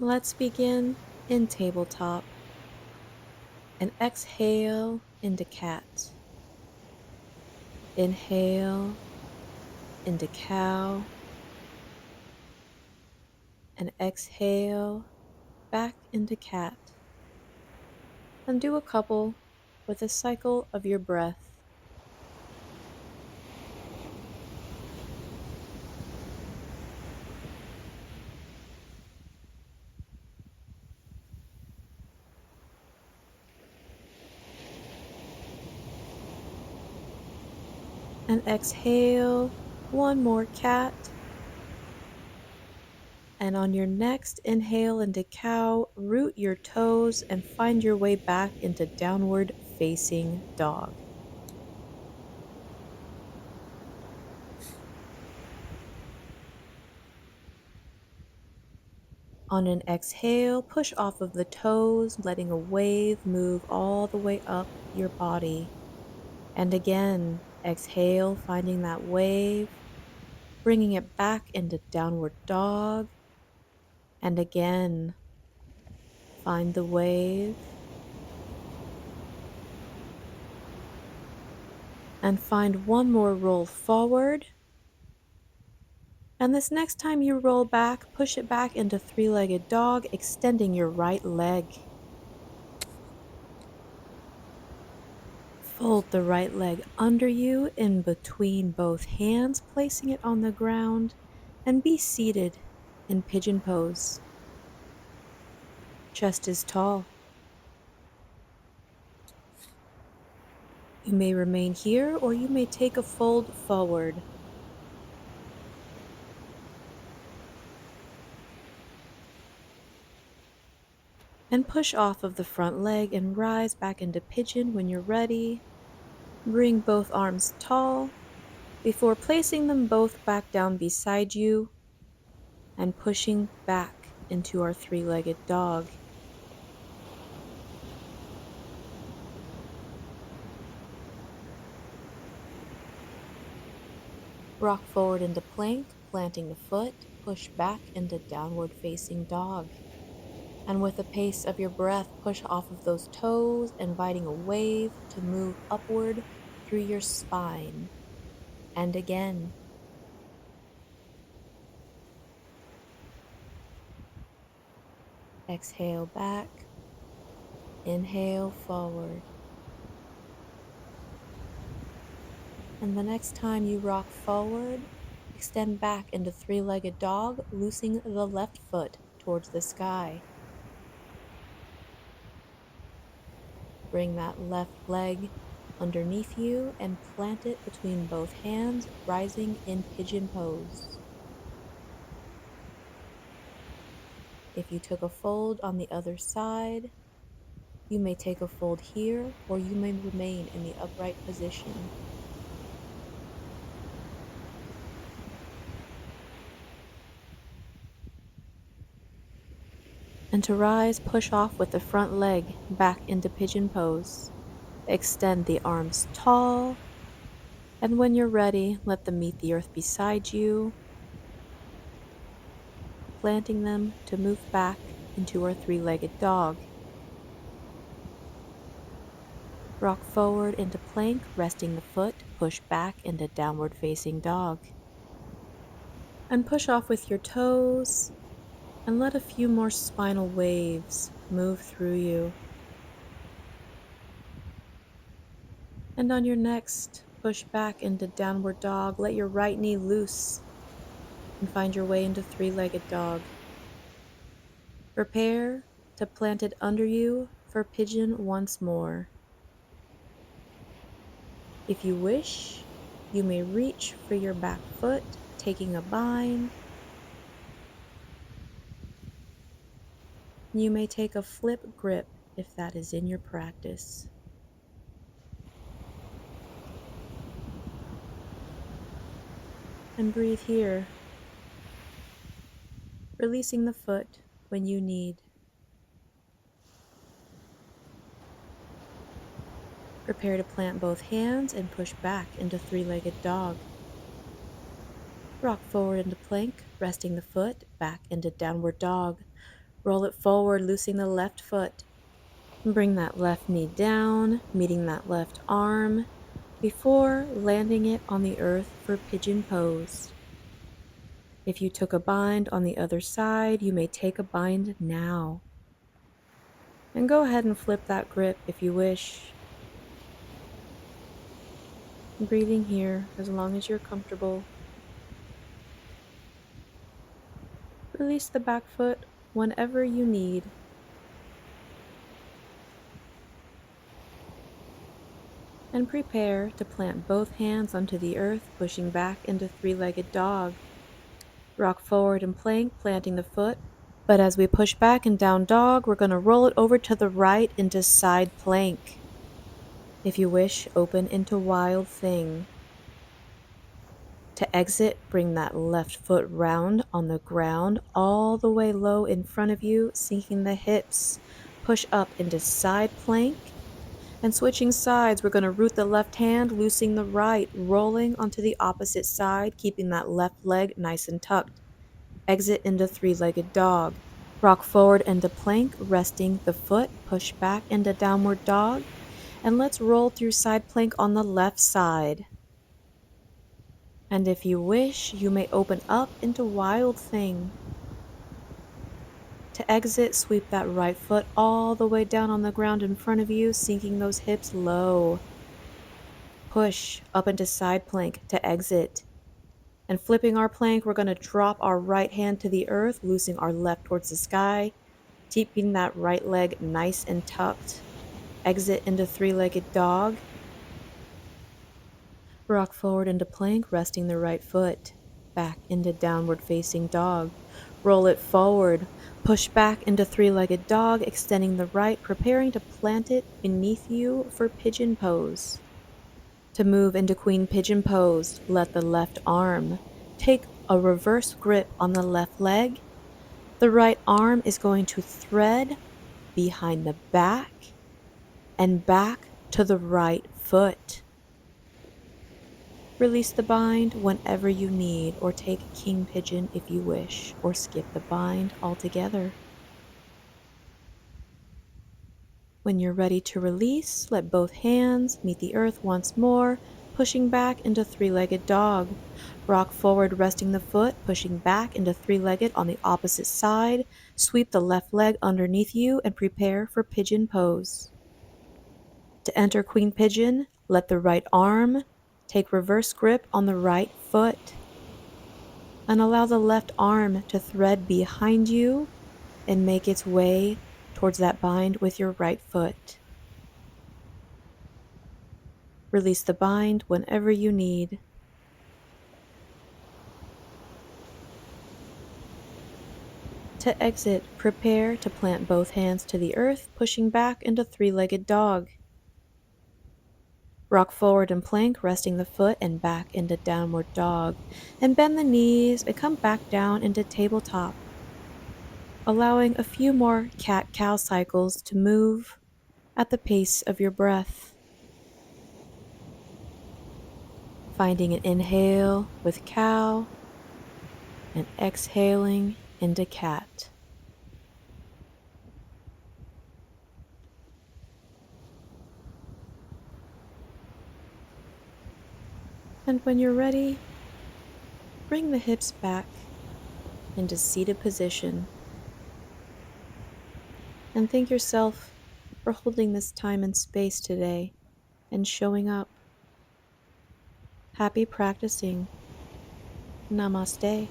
Let's begin in tabletop and exhale into cat. Inhale into cow and exhale back into cat. And do a couple with a cycle of your breath. And exhale one more cat. And on your next inhale into cow, root your toes and find your way back into downward facing dog. On an exhale, push off of the toes, letting a wave move all the way up your body. And again, exhale, finding that wave, bringing it back into downward dog. And again, find the wave. And find one more roll forward. And this next time you roll back, push it back into three-legged dog, extending your right leg. Fold the right leg under you in between both hands, placing it on the ground, and be seated in pigeon pose. Chest is tall. You may remain here or you may take a fold forward. And push off of the front leg and rise back into pigeon when you're ready. Bring both arms tall before placing them both back down beside you and pushing back into our three-legged dog. Rock forward into plank, planting the foot, push back into downward facing dog. And with the pace of your breath, push off of those toes, inviting a wave to move upward through your spine. And again. Exhale back, inhale forward. And the next time you rock forward, extend back into three-legged dog, loosing the left foot towards the sky. Bring that left leg underneath you and plant it between both hands, rising in pigeon pose. If you took a fold on the other side, you may take a fold here or you may remain in the upright position. And to rise, push off with the front leg back into pigeon pose. Extend the arms tall, and when you're ready, let them meet the earth beside you, planting them to move back into our three-legged dog. Rock forward into plank, resting the foot, push back into downward facing dog. And push off with your toes, and let a few more spinal waves move through you. And on your next push back into downward dog, let your right knee loose and find your way into three-legged dog. Prepare to plant it under you for pigeon once more. If you wish, you may reach for your back foot, taking a bind. You may take a flip grip if that is in your practice. And breathe here, releasing the foot when you need. Prepare to plant both hands and push back into three-legged dog. Rock forward into plank, resting the foot back into downward dog. Roll it forward, loosing the left foot. Bring that left knee down, meeting that left arm, before landing it on the earth for pigeon pose. If you took a bind on the other side, you may take a bind now. And go ahead and flip that grip if you wish. Breathing here as long as you're comfortable. Release the back foot whenever you need. And prepare to plant both hands onto the earth, pushing back into three-legged dog. Rock forward in plank, planting the foot. But as we push back in down dog, we're going to roll it over to the right into side plank. If you wish, open into wild thing. To exit, bring that left foot round on the ground, all the way low in front of you, sinking the hips. Push up into side plank. And switching sides, we're going to root the left hand, loosing the right, rolling onto the opposite side, keeping that left leg nice and tucked. Exit into three-legged dog. Rock forward into plank, resting the foot, push back into downward dog, and let's roll through side plank on the left side. And if you wish, you may open up into wild thing. To exit, sweep that right foot all the way down on the ground in front of you, sinking those hips low. Push up into side plank to exit. And flipping our plank, we're going to drop our right hand to the earth, loosing our left towards the sky, keeping that right leg nice and tucked. Exit into three-legged dog. Rock forward into plank, resting the right foot. Back into downward facing dog. Roll it forward. Push back into three-legged dog, extending the right, preparing to plant it beneath you for pigeon pose. To move into queen pigeon pose, let the left arm take a reverse grip on the left leg. The right arm is going to thread behind the back and back to the right foot. Release the bind whenever you need, or take king pigeon if you wish, or skip the bind altogether. When you're ready to release, let both hands meet the earth once more, pushing back into three-legged dog. Rock forward, resting the foot, pushing back into three-legged on the opposite side. Sweep the left leg underneath you and prepare for pigeon pose. To enter queen pigeon, let the right arm take reverse grip on the right foot and allow the left arm to thread behind you and make its way towards that bind with your right foot. Release the bind whenever you need. To exit, prepare to plant both hands to the earth, pushing back into three-legged dog. Rock forward and plank, resting the foot and back into downward dog. And bend the knees and come back down into tabletop, allowing a few more cat-cow cycles to move at the pace of your breath. Finding an inhale with cow and exhaling into cat. And when you're ready, bring the hips back into seated position. And thank yourself for holding this time and space today and showing up. Happy practicing. Namaste.